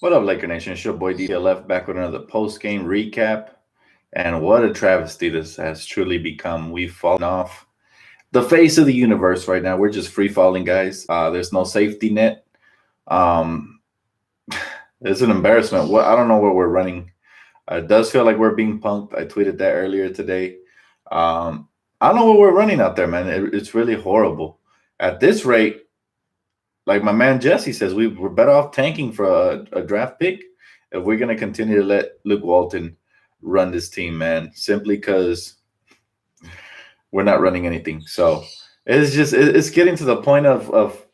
What up, Laker Nation? It's your boy DTLF back with another post game recap. And what a travesty this has truly become. We've fallen off the face of the universe right now. We're just free falling, guys. There's no safety net. Um, it's an embarrassment. What I don't know where we're running. It does feel like we're being punked. I tweeted that earlier today. Um, I don't know what we're running out there, man. It's really horrible. At this rate, like my man Jesse says, we're better off tanking for a draft pick if we're going to continue to let Luke Walton run this team, man, simply because we're not running anything. So it's getting to the point of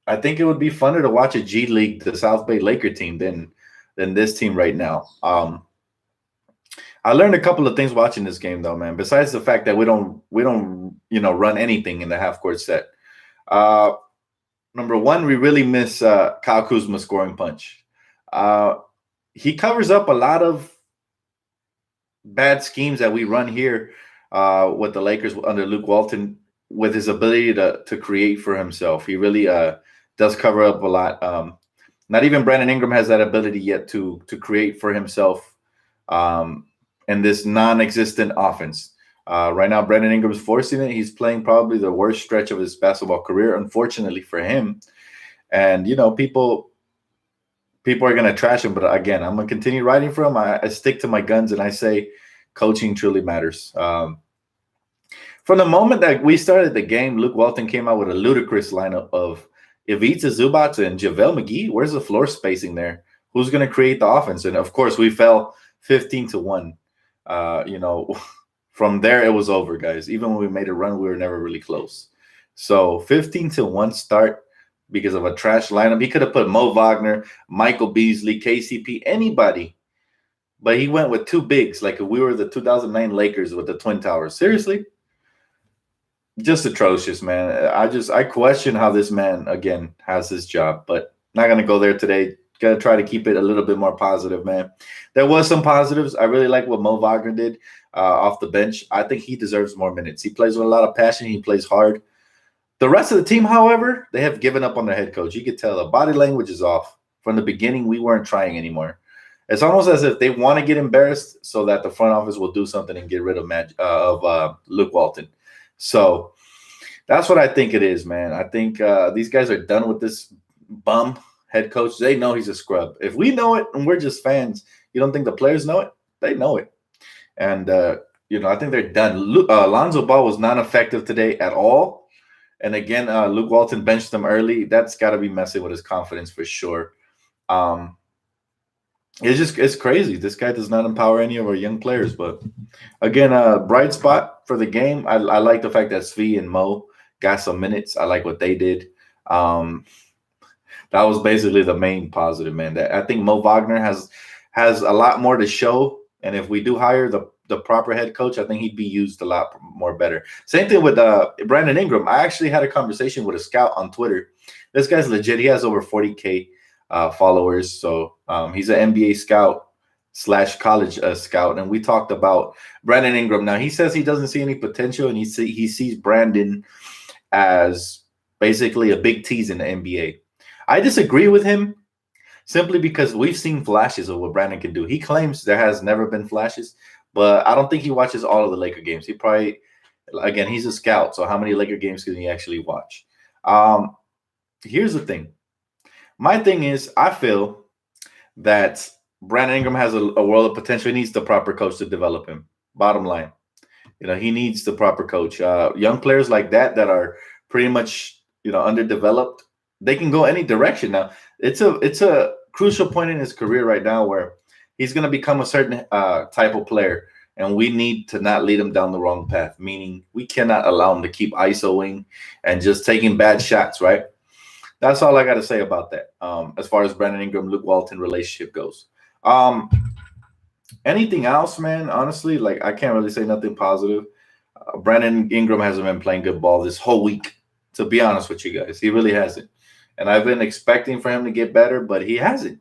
I think it would be funner to watch a G League, the South Bay Laker team, than this team right now. I learned a couple of things watching this game, though, man. Besides the fact that we don't run anything in the half court set. Uh, Number one, we really miss Kyle Kuzma's scoring punch. Uh, he covers up a lot of bad schemes that we run here with the Lakers under Luke Walton with his ability to create for himself. He really does cover up a lot. Not even Brandon Ingram has that ability yet to create for himself in this non-existent offense. Right now, Brandon Ingram's forcing it. He's playing probably the worst stretch of his basketball career, unfortunately for him. And people are gonna trash him, but again, I'm gonna continue writing for him. I stick to my guns and I say coaching truly matters. From the moment that we started the game, Luke Walton came out with a ludicrous lineup of Ivica Zubac and JaVale McGee. Where's the floor spacing there? Who's gonna create the offense? And of course, we fell 15-1. From there it was over, guys. Even when we made a run, we were never really close. So 15-1 start because of a trash lineup. He could have put Mo Wagner, Michael Beasley, KCP, anybody. But he went with two bigs, like we were the 2009 Lakers with the Twin Towers. Seriously? Just atrocious, man. I question how this man, again, has his job. But not going to go there today. Got to try to keep it a little bit more positive, man. There was some positives. I really like what Mo Wagner did off the bench. I think he deserves more minutes. He plays with a lot of passion. He plays hard. The rest of the team, however, they have given up on their head coach. You could tell the body language is off. From the beginning, we weren't trying anymore. It's almost as if they want to get embarrassed so that the front office will do something and get rid of Luke Walton. So that's what I think it is, man. I think these guys are done with this bum head coach. They know he's a scrub. If we know it and we're just fans, you don't think the players know it? They know it. And, I think they're done. Lonzo Ball was not effective today at all. And again, Luke Walton benched him early. That's got to be messing with his confidence for sure. It's crazy. This guy does not empower any of our young players. But again, a bright spot for the game. I like the fact that Svi and Mo got some minutes. I like what they did. That was basically the main positive, man. That I think Mo Wagner has a lot more to show. And if we do hire the proper head coach, I think he'd be used a lot more better. Same thing with Brandon Ingram. I actually had a conversation with a scout on Twitter. This guy's legit. He has over 40K followers. So he's an NBA scout / college scout. And we talked about Brandon Ingram. Now, he says he doesn't see any potential, and he sees Brandon as basically a big tease in the NBA. I disagree with him simply because we've seen flashes of what Brandon can do. He claims there has never been flashes, but I don't think he watches all of the Laker games. He probably, again, he's a scout, so how many Laker games can he actually watch? Here's the thing. My thing is, I feel that Brandon Ingram has a world of potential. He needs the proper coach to develop him. Bottom line. He needs the proper coach. Young players like that are pretty much, underdeveloped, they can go any direction. Now, it's a crucial point in his career right now where he's going to become a certain type of player, and we need to not lead him down the wrong path, meaning we cannot allow him to keep isoing and just taking bad shots, right? That's all I got to say about that as far as Brandon Ingram, Luke Walton relationship goes. Anything else, man? Honestly, like I can't really say nothing positive. Brandon Ingram hasn't been playing good ball this whole week, to be honest with you guys. He really hasn't. And I've been expecting for him to get better, but he hasn't.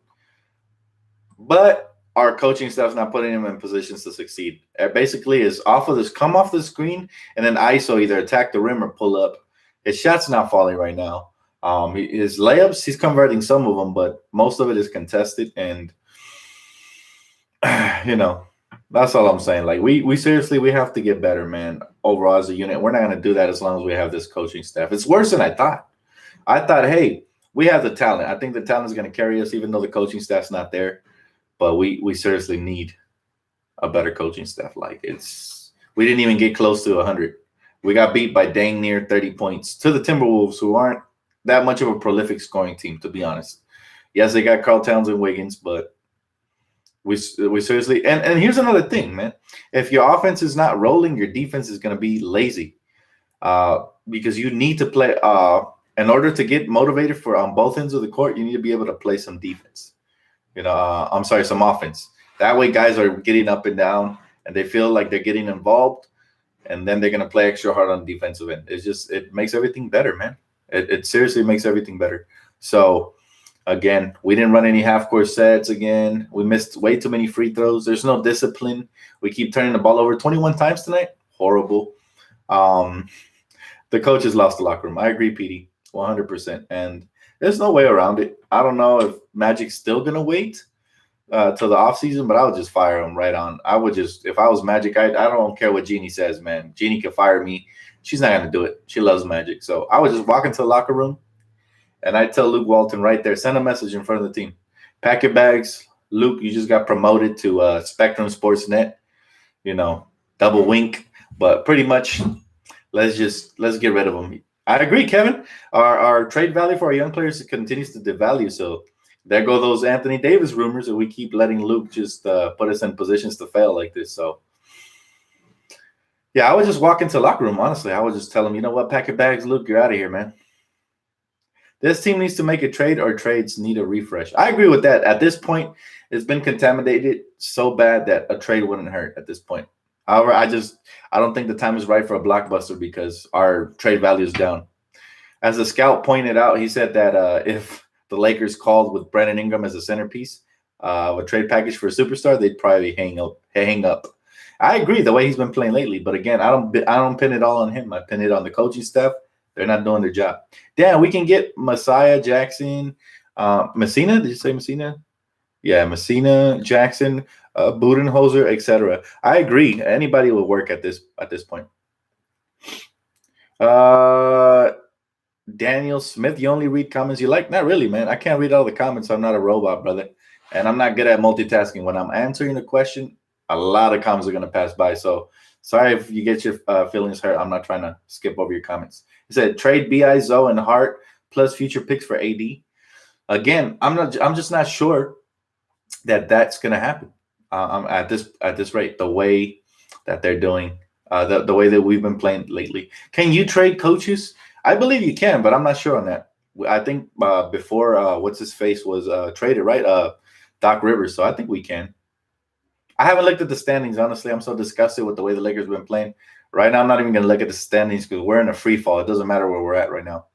But our coaching staff's not putting him in positions to succeed. It basically is come off the screen and then ISO, either attack the rim or pull up. His shot's not falling right now. His layups, he's converting some of them, but most of it is contested. And you know, that's all I'm saying. Like we seriously we have to get better, man. Overall as a unit, we're not going to do that as long as we have this coaching staff. It's worse than I thought. I thought, hey, we have the talent. I think the talent is going to carry us, even though the coaching staff's not there. But we seriously need a better coaching staff. Like we didn't even get close to 100. We got beat by dang near 30 points to the Timberwolves, who aren't that much of a prolific scoring team, to be honest. Yes, they got Karl Towns and Wiggins, but we seriously and here's another thing, man. If your offense is not rolling, your defense is going to be lazy, because you need to play. In order to get motivated for on both ends of the court, you need to be able to play some defense. Some offense. That way, guys are getting up and down, and they feel like they're getting involved, and then they're going to play extra hard on the defensive end. It makes everything better, man. It seriously makes everything better. So, again, we didn't run any half-court sets again. We missed way too many free throws. There's no discipline. We keep turning the ball over 21 times tonight. Horrible. The coaches lost the locker room. I agree, Petey, 100%. And there's no way around it. I don't know if Magic's still going to wait till the offseason, but I would just fire him right on. I would just, if I was Magic, I don't care what Jeannie says, man. Jeannie can fire me. She's not going to do it. She loves Magic. So I would just walk into the locker room, and I'd tell Luke Walton right there, send a message in front of the team. Pack your bags. Luke, you just got promoted to Spectrum Sportsnet. Double wink. But pretty much, let's get rid of him. I agree, Kevin. Our trade value for our young players continues to devalue. So there go those Anthony Davis rumors, and we keep letting Luke just put us in positions to fail like this. So, yeah, I would just walk into the locker room, honestly. I would just tell him, you know what, pack your bags, Luke, you're out of here, man. This team needs to make a trade, or trades need a refresh. I agree with that. At this point, it's been contaminated so bad that a trade wouldn't hurt at this point. However, I don't think the time is right for a blockbuster because our trade value is down. As the scout pointed out, he said that if the Lakers called with Brandon Ingram as a centerpiece of a trade package for a superstar, they'd probably hang up. I agree the way he's been playing lately, but again, I don't pin it all on him. I pin it on the coaching staff. They're not doing their job. Dan, we can get Messiah Jackson, Messina. Did you say Messina? Yeah, Messina, Jackson, Budenholzer, etc. I agree. Anybody will work at this point. Daniel Smith, you only read comments you like? Not really, man. I can't read all the comments. I'm not a robot, brother. And I'm not good at multitasking. When I'm answering the question, a lot of comments are going to pass by. So sorry if you get your feelings hurt. I'm not trying to skip over your comments. He said trade B.I. Zoe and Hart plus future picks for AD. Again, I'm just not sure that's going to happen. At this rate, the way that they're doing, the way that we've been playing lately. Can you trade coaches? I believe you can, but I'm not sure on that. I think before what's his face was traded, right? Doc Rivers. So I think we can. I haven't looked at the standings, honestly. I'm so disgusted with the way the Lakers have been playing. Right now, I'm not even going to look at the standings because we're in a free fall. It doesn't matter where we're at right now.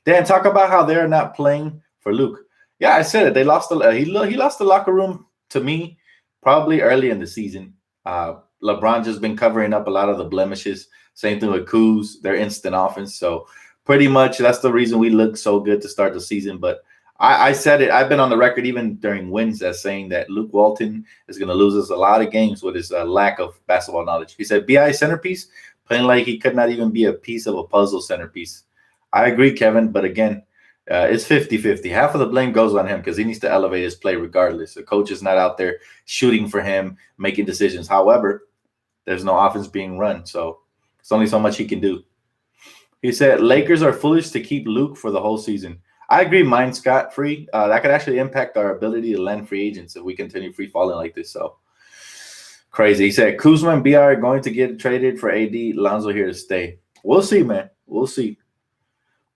Dan, talk about how they're not playing for Luke. Yeah, I said it. They lost he lost the locker room to me probably early in the season. LeBron just been covering up a lot of the blemishes. Same thing with Kuz, their instant offense. So pretty much that's the reason we look so good to start the season. But I said it. I've been on the record even during wins as saying that Luke Walton is going to lose us a lot of games with his lack of basketball knowledge. He said B.I. centerpiece, playing like he could not even be a piece of a puzzle centerpiece. I agree, Kevin. But again, it's 50-50. Half of the blame goes on him because he needs to elevate his play regardless. The coach is not out there shooting for him, making decisions. However, there's no offense being run, so it's only so much he can do. He said Lakers are foolish to keep Luke for the whole season. I agree, mine scot-free. That could actually impact our ability to land free agents if we continue free falling like this. So crazy. He said Kuzma and BR are going to get traded for AD. Lonzo here to stay. We'll see, man. We'll see.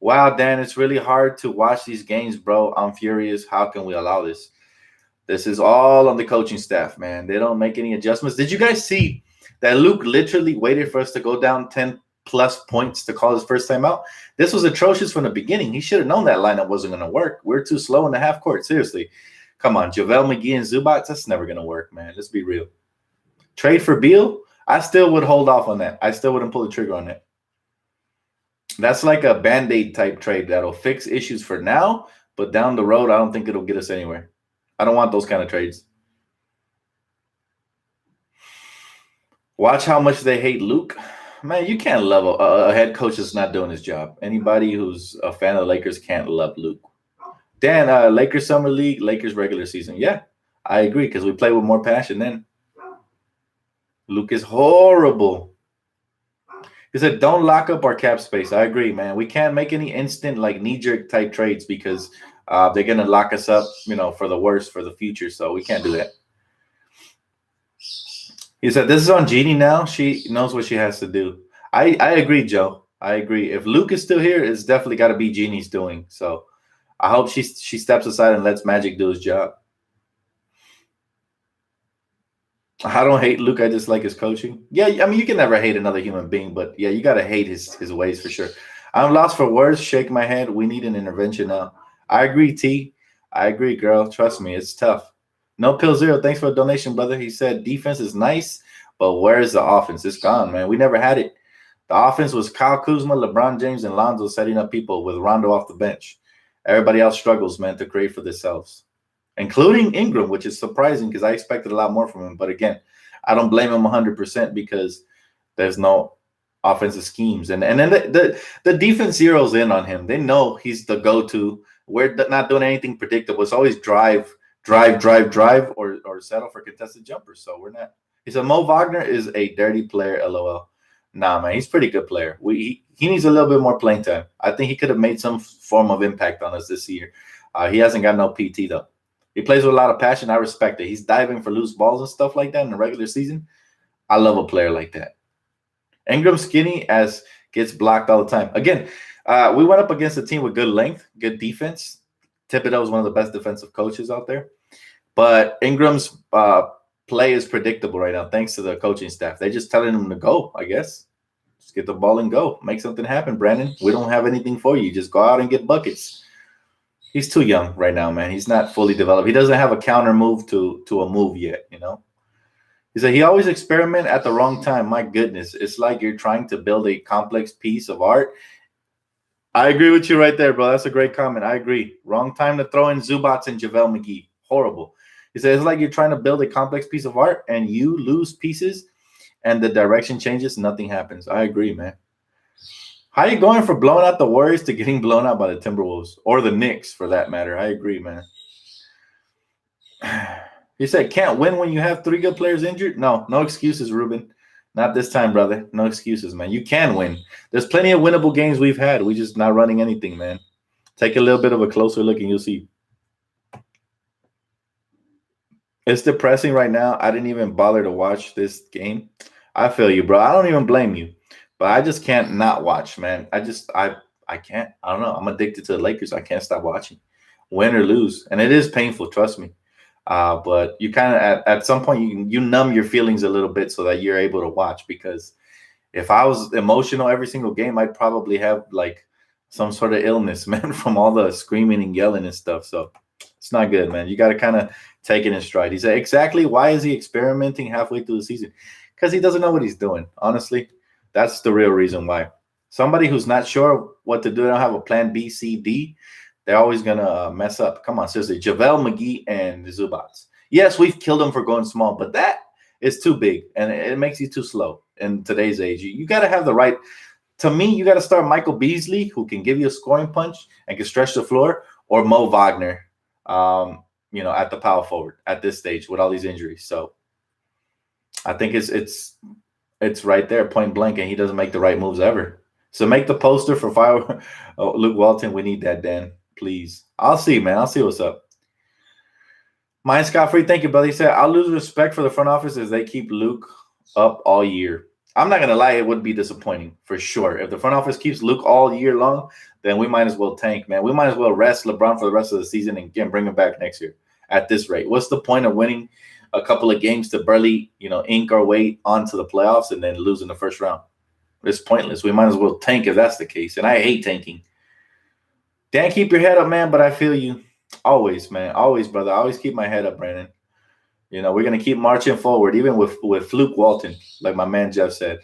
Wow, Dan, it's really hard to watch these games, bro. I'm furious. How can we allow this? This is all on the coaching staff, man. They don't make any adjustments. Did you guys see that Luke literally waited for us to go down 10-plus points to call his first time out? This was atrocious from the beginning. He should have known that lineup wasn't going to work. We're too slow in the half court. Seriously. Come on, JaVale McGee and Zubats, that's never going to work, man. Let's be real. Trade for Beal? I still would hold off on that. I still wouldn't pull the trigger on that. That's like a band-aid type trade that'll fix issues for now, but down the road, I don't think it'll get us anywhere. I don't want those kind of trades. Watch how much they hate Luke. Man, you can't love a head coach that's not doing his job. Anybody who's a fan of the Lakers can't love Luke. Dan, Lakers Summer League, Lakers regular season. Yeah, I agree because we play with more passion then. Luke is horrible. He said, don't lock up our cap space. I agree, man. We can't make any instant, like, knee-jerk type trades because they're going to lock us up, for the worst for the future. So we can't do that. He said, this is on Jeannie now. She knows what she has to do. I agree, Joe. I agree. If Luke is still here, it's definitely got to be Jeannie's doing. So I hope she steps aside and lets Magic do his job. I don't hate Luke. I just like his coaching. Yeah, I mean, you can never hate another human being, but yeah, you got to hate his ways for sure. I'm lost for words. Shake my head. We need an intervention now. I agree, T. I agree, girl. Trust me, it's tough. No Pill Zero, thanks for the donation, brother. He said defense is nice, but where's the offense? It's gone, man. We never had it. The offense was Kyle Kuzma, LeBron James, and Lonzo setting up people with Rondo off the bench. Everybody else struggles, man, to create for themselves, including Ingram, which is surprising because I expected a lot more from him. But again, I don't blame him 100% because there's no offensive schemes. And then the defense zeroes in on him. They know he's the go-to. We're not doing anything predictable. It's always drive, or settle for contested jumpers. So we're not. He said Mo Wagner is a dirty player, LOL. Nah, man, he's a pretty good player. He needs a little bit more playing time. I think he could have made some form of impact on us this year. He hasn't got no PT, though. He plays with a lot of passion. I respect it. He's diving for loose balls and stuff like that in the regular season. I love a player like that. Ingram skinny as gets blocked all the time. Again, we went up against a team with good length, good defense. Thibodeau is one of the best defensive coaches out there. But Ingram's play is predictable right now, thanks to the coaching staff. They're just telling him to go, I guess. Just get the ball and go. Make something happen, Brandon. We don't have anything for you. Just go out and get buckets. He's too young right now, man. He's not fully developed. He doesn't have a counter move to a move yet, He said he always experiment at the wrong time. My goodness. It's like you're trying to build a complex piece of art. I agree with you right there, bro. That's a great comment. I agree. Wrong time to throw in Zubats and JaVale McGee. Horrible. He said it's like you're trying to build a complex piece of art and you lose pieces and the direction changes. Nothing happens. I agree, man. How are you going from blowing out the Warriors to getting blown out by the Timberwolves or the Knicks, for that matter? I agree, man. He said, can't win when you have 3 good players injured? No excuses, Ruben. Not this time, brother. No excuses, man. You can win. There's plenty of winnable games we've had. We're just not running anything, man. Take a little bit of a closer look and you'll see. It's depressing right now. I didn't even bother to watch this game. I feel you, bro. I don't even blame you. But I just can't not watch, man. I can't. I don't know. I'm addicted to the Lakers. I can't stop watching, win or lose, and it is painful. Trust me. But you kind of at some point you numb your feelings a little bit so that you're able to watch. Because if I was emotional every single game, I'd probably have like some sort of illness, man, from all the screaming and yelling and stuff. So it's not good, man. You got to kind of take it in stride. He said, exactly. Why is he experimenting halfway through the season? Because he doesn't know what he's doing. Honestly. That's the real reason why. Somebody who's not sure what to do, they don't have a plan B, C, D, they're always going to mess up. Come on, seriously. JaVale McGee and Zubats. Yes, we've killed them for going small, but that is too big, and it makes you too slow in today's age. You got to have the right – to me, you got to start Michael Beasley, who can give you a scoring punch and can stretch the floor, or Mo Wagner, at the power forward at this stage with all these injuries. So I think it's right there, point blank, and he doesn't make the right moves ever. So make the poster for Luke Walton. We need that, Dan, please. I'll see, man. I'll see what's up. Mine Scott Free, thank you, brother. He said, I'll lose respect for the front office as they keep Luke up all year. I'm not going to lie, it would be disappointing for sure. If the front office keeps Luke all year long, then we might as well tank, man. We might as well rest LeBron for the rest of the season and again bring him back next year at this rate. What's the point of winning a couple of games to barely, ink our way onto the playoffs and then lose in the first round? It's pointless. We might as well tank if that's the case. And I hate tanking. Dan, keep your head up, man, but I feel you. Always, man. Always, brother. I always keep my head up, Brandon. We're going to keep marching forward, even with Luke Walton, like my man Jeff said.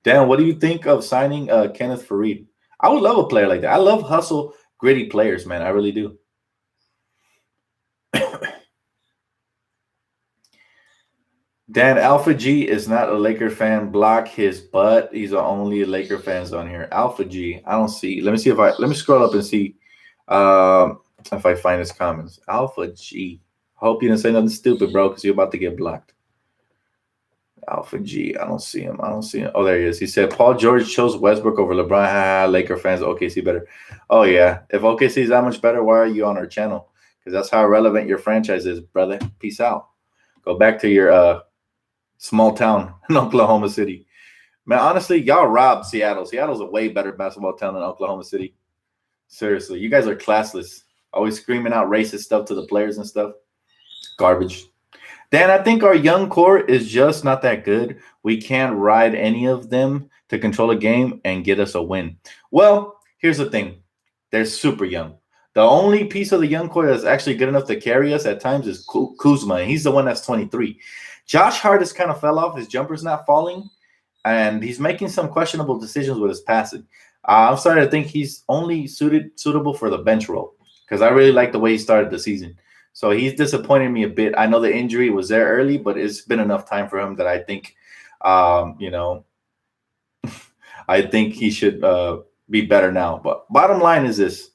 Dan, what do you think of signing Kenneth Farid? I would love a player like that. I love hustle, gritty players, man. I really do. Dan, Alpha G is not a Laker fan. Block his butt. He's only Laker fans on here. Alpha G. I don't see. Let me see if I let me scroll up and see if I find his comments. Alpha G. Hope you didn't say nothing stupid, bro, because you're about to get blocked. Alpha G. I don't see him. I don't see him. Oh, there he is. He said Paul George chose Westbrook over LeBron. Laker fans, OKC better. Oh yeah. If OKC is that much better, why are you on our channel? Because that's how relevant your franchise is, brother. Peace out. Go back to your small town in Oklahoma City. Man, honestly, y'all robbed Seattle. Seattle's a way better basketball town than Oklahoma City. Seriously, you guys are classless. Always screaming out racist stuff to the players and stuff. Garbage. Dan, I think our young core is just not that good. We can't ride any of them to control a game and get us a win. Well, here's the thing. They're super young. The only piece of the young core that's actually good enough to carry us at times is Kuzma, and he's the one that's 23. Josh Hart has kind of fell off. His jumper's not falling, and he's making some questionable decisions with his passing. I'm starting to think he's only suitable for the bench role because I really like the way he started the season. So he's disappointed me a bit. I know the injury was there early, but it's been enough time for him that I think, I think he should be better now. But bottom line is this.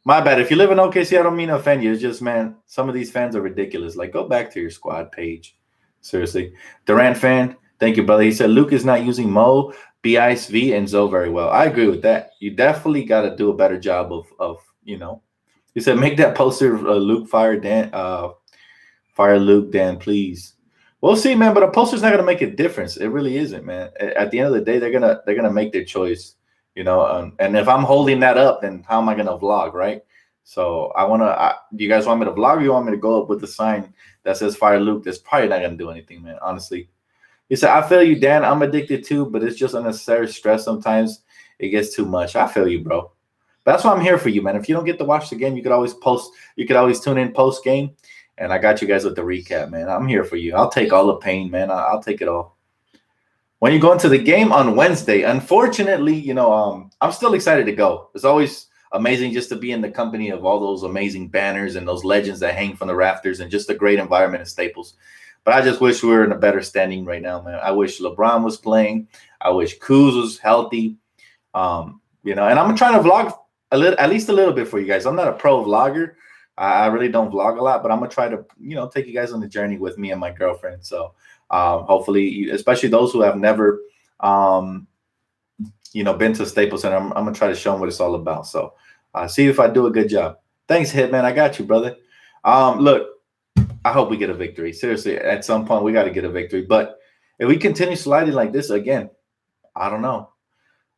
My bad. If you live in OKC, I don't mean to offend you. It's just, man, some of these fans are ridiculous. Like, go back to your squad page. Seriously. Durant fan, thank you, brother. He said Luke is not using Mo, BISV, and Zoe very well. I agree with that. You definitely got to do a better job of. He said, make that poster Luke fire Dan, fire Luke Dan, please. We'll see, man. But a poster's not gonna make a difference. It really isn't, man. At the end of the day, they're gonna make their choice, And if I'm holding that up, then how am I gonna vlog, right? So do you guys want me to vlog, or you want me to go up with the sign that says fire Luke? That's probably not gonna do anything, man. Honestly. He said, I feel you, Dan. I'm addicted too, but it's just unnecessary stress. Sometimes it gets too much. I feel you, bro. But that's why I'm here for you, man. If you don't get to watch the game, you could always tune in post game, and I got you guys with the recap, man. I'm here for you. I'll take all the pain, man. I'll take it all. When you go into the game on Wednesday, unfortunately, I'm still excited to go. It's always amazing just to be in the company of all those amazing banners and those legends that hang from the rafters, and just a great environment at Staples. But I just wish we were in a better standing right now, man. I wish LeBron was playing. I wish Kuz was healthy. And I'm trying to vlog at least a little bit for you guys. I'm not a pro vlogger. I really don't vlog a lot, but I'm gonna try to, take you guys on the journey with me and my girlfriend. So hopefully, especially those who have never, been to Staples Center, I'm gonna try to show them what it's all about. So see if I do a good job. Thanks, Hitman. I got you, brother. Look, I hope we get a victory. Seriously, at some point we got to get a victory. But if we continue sliding like this again, I don't know.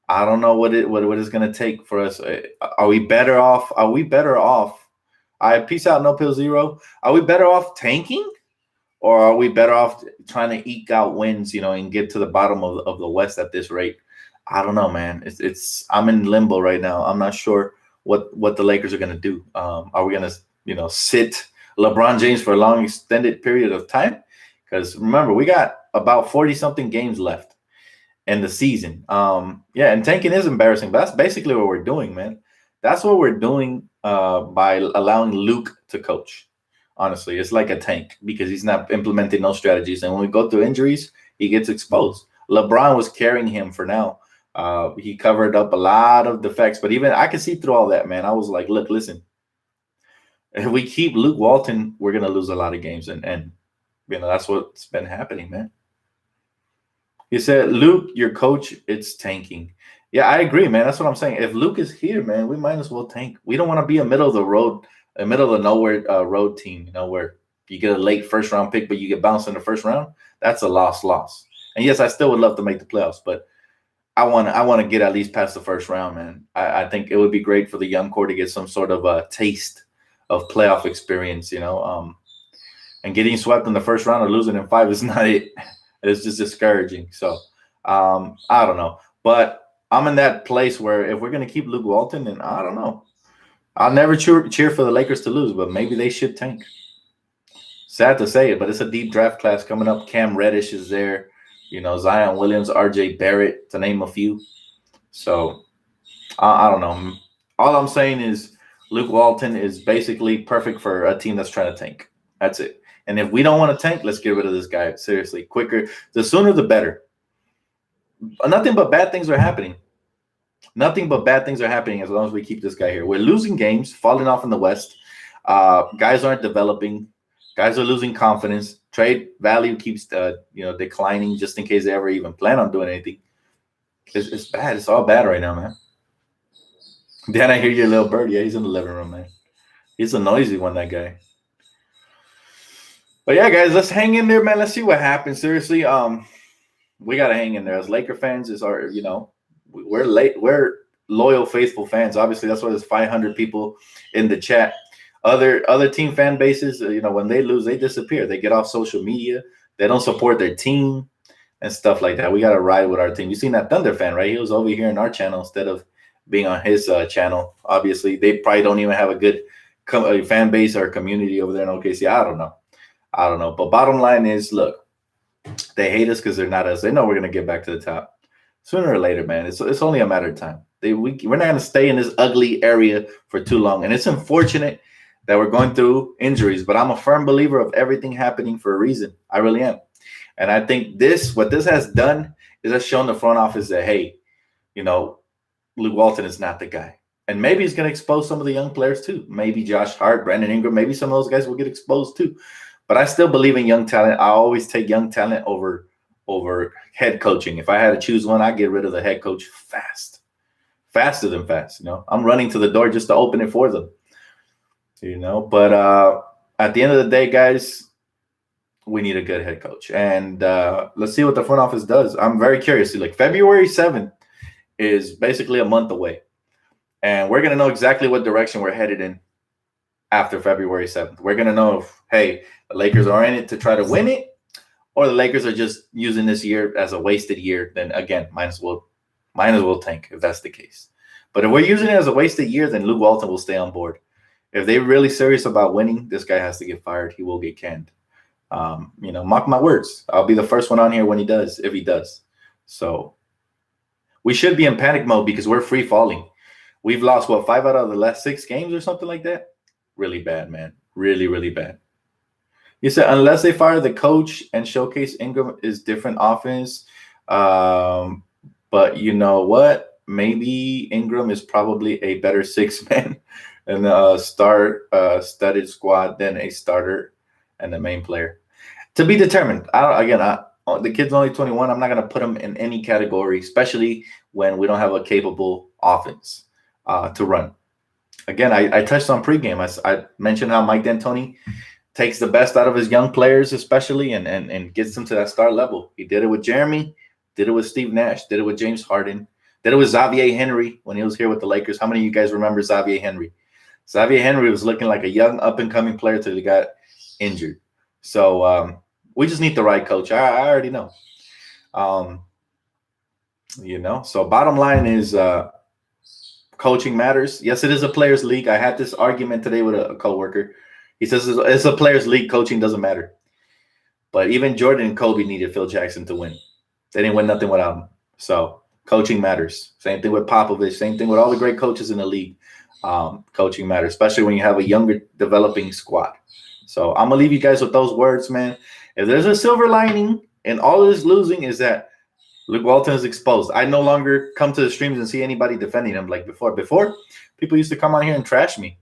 I don't know what it's going to take for us. Are we better off? Are we better off? Peace out, No Pill Zero. Are we better off tanking, or are we better off trying to eke out wins, and get to the bottom of the West at this rate? I don't know, man. I'm in limbo right now. I'm not sure what the Lakers are going to do. Are we going to, sit LeBron James for a long extended period of time? Because remember, we got about 40-something games left in the season. And tanking is embarrassing, but that's basically what we're doing, man. That's what we're doing by allowing Luke to coach. Honestly, it's like a tank because he's not implementing no strategies. And when we go through injuries, he gets exposed. LeBron was carrying him for now. He covered up a lot of defects, but even I could see through all that, man. I was like, look, listen, if we keep Luke Walton, we're going to lose a lot of games. And that's what's been happening, man. He said, Luke, your coach, it's tanking. Yeah, I agree, man. That's what I'm saying. If Luke is here, man, we might as well tank. We don't want to be a middle of the nowhere road team, where you get a late first round pick, but you get bounced in the first round. That's a loss. And yes, I still would love to make the playoffs, but I want to get at least past the first round, man. I think it would be great for the young core to get some sort of a taste of playoff experience, and getting swept in the first round or losing in 5 is not it. It's just discouraging. So I don't know. But I'm in that place where if we're going to keep Luke Walton, then I don't know. I'll never cheer for the Lakers to lose, but maybe they should tank. Sad to say it, but it's a deep draft class coming up. Cam Reddish is there. Zion Williams, RJ Barrett, to name a few. So I don't know. All I'm saying is Luke Walton is basically perfect for a team that's trying to tank. That's it. And if we don't want to tank, let's get rid of this guy. Seriously, quicker. The sooner the better. Nothing but bad things are happening. Nothing but bad things are happening as long as we keep this guy here. We're losing games, falling off in the West. Guys aren't developing. Guys are losing confidence. Trade value keeps declining just in case they ever even plan on doing anything. It's bad. It's all bad right now, man. Dan, I hear your little bird. Yeah, he's in the living room, man. He's a noisy one, that guy. But yeah, guys, let's hang in there, man. Let's see what happens. Seriously, we gotta hang in there. As Laker fans, we're loyal, faithful fans. Obviously, that's why there's 500 people in the chat. Other team fan bases, when they lose, they disappear. They get off social media. They don't support their team and stuff like that. We gotta ride with our team. You seen that Thunder fan, right? He was over here in our channel instead of being on his channel. Obviously, they probably don't even have a good fan base or community over there in OKC. I don't know. But bottom line is, look, they hate us because they're not us. They know we're gonna get back to the top sooner or later, man. It's only a matter of time. We're not gonna stay in this ugly area for too long, and it's unfortunate that we're going through injuries. But I'm a firm believer of everything happening for a reason. I really am, and I think what this has done is has shown the front office that, hey, Luke Walton is not the guy. And maybe he's going to expose some of the young players too. Maybe Josh Hart, Brandon Ingram, maybe some of those guys will get exposed too. But I still believe in young talent. I always take young talent over head coaching. If I had to choose one, I'd get rid of the head coach faster than fast. I'm running to the door just to open it for them. But at the end of the day, guys, we need a good head coach. And let's see what the front office does. I'm very curious. Like February 7th is basically a month away. And we're going to know exactly what direction we're headed in after February 7th. We're going to know if, hey, the Lakers are in it to try to win it, or the Lakers are just using this year as a wasted year. Then again, might as well tank if that's the case. But if we're using it as a wasted year, then Luke Walton will stay on board. If they're really serious about winning, this guy has to get fired. He will get canned. Mark my words. I'll be the first one on here when he does, if he does. So we should be in panic mode because we're free falling. We've lost, 5 out of the last 6 games or something like that? Really bad, man. Really, really bad. You said unless they fire the coach and showcase Ingram is different offense. But you know what? Maybe Ingram is probably a better 6-man and a studded squad than a starter and the main player. To be determined. The kid's only 21. I'm not going to put him in any category, especially when we don't have a capable offense to run. Again, I touched on pregame. I mentioned how Mike D'Antoni takes the best out of his young players, especially, and gets them to that star level. He did it with Jeremy, did it with Steve Nash, did it with James Harden, did it with Xavier Henry when he was here with the Lakers. How many of you guys remember Xavier Henry? Xavier Henry was looking like a young up-and-coming player till he got injured. So we just need the right coach. I already know. So bottom line is coaching matters. Yes, it is a players' league. I had this argument today with a coworker. He says it's a players' league. Coaching doesn't matter. But even Jordan and Kobe needed Phil Jackson to win. They didn't win nothing without him. So coaching matters. Same thing with Popovich. Same thing with all the great coaches in the league. Coaching matters, especially when you have a younger developing squad. So I'm going to leave you guys with those words, man. If there's a silver lining in all of this losing is that Luke Walton is exposed. I no longer come to the streams and see anybody defending him like before. Before, people used to come on here and trash me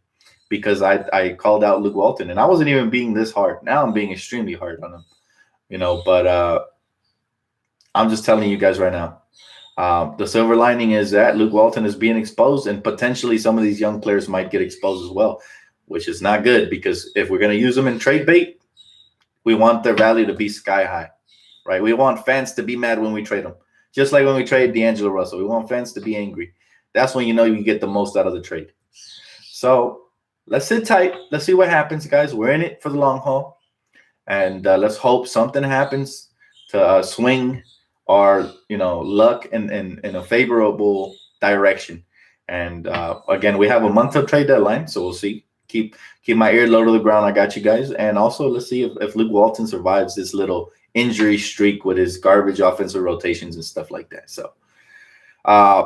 because I called out Luke Walton, and I wasn't even being this hard. Now I'm being extremely hard on him, but I'm just telling you guys right now. The silver lining is that Luke Walton is being exposed, and potentially some of these young players might get exposed as well, which is not good because if we're going to use them in trade bait, we want their value to be sky high, right? We want fans to be mad when we trade them, just like when we trade D'Angelo Russell. We want fans to be angry. That's when you get the most out of the trade. So let's sit tight. Let's see what happens, guys. We're in it for the long haul, and let's hope something happens to swing our luck in a favorable direction. And again, we have a month of trade deadline, so we'll see. Keep my ear low to the ground. I got you guys. And also, let's see if Luke Walton survives this little injury streak with his garbage offensive rotations and stuff like that. So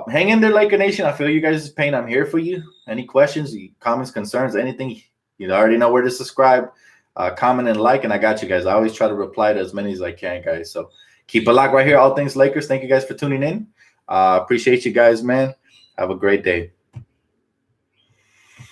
hang in there, Laker Nation. I feel you guys' pain. I'm here for you. Any questions, comments, concerns, anything, you already know where to subscribe, comment, and like, and I got you guys. I always try to reply to as many as I can, guys. So keep it locked right here, All Things Lakers. Thank you guys for tuning in. Appreciate you guys, man. Have a great day.